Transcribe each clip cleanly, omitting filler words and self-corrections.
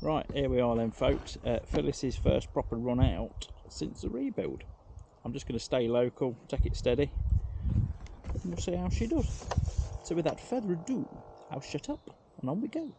Right, here we are then folks, Phyllis's first proper run out since the rebuild. I'm just going to stay local, take it steady, and we'll see how she does. So without further ado, I'll shut up and on we go.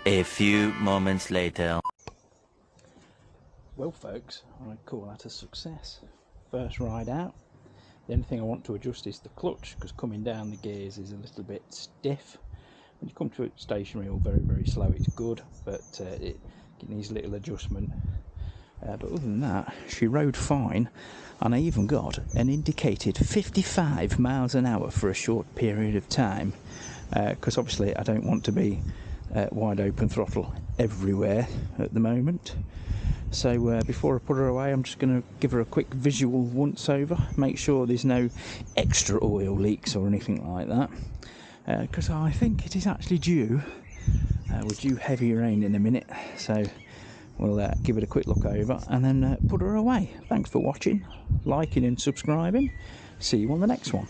A few moments later. Well folks, I call that a success. First ride out. The only thing I want to adjust is the clutch, because coming down the gears is a little bit stiff. When you come to it stationary or very, very slow, it's good, but it needs a little adjustment. But other than that, she rode fine, and I even got an indicated 55 miles an hour for a short period of time, because obviously I don't want to be wide open throttle everywhere at the moment. So before I put her away, I'm just going to give her a quick visual once over, make sure there's no extra oil leaks or anything like that, because I think it is actually due. We're due heavy rain in a minute, so we'll give it a quick look over and then put her away. Thanks for watching, liking and subscribing. See you on the next one.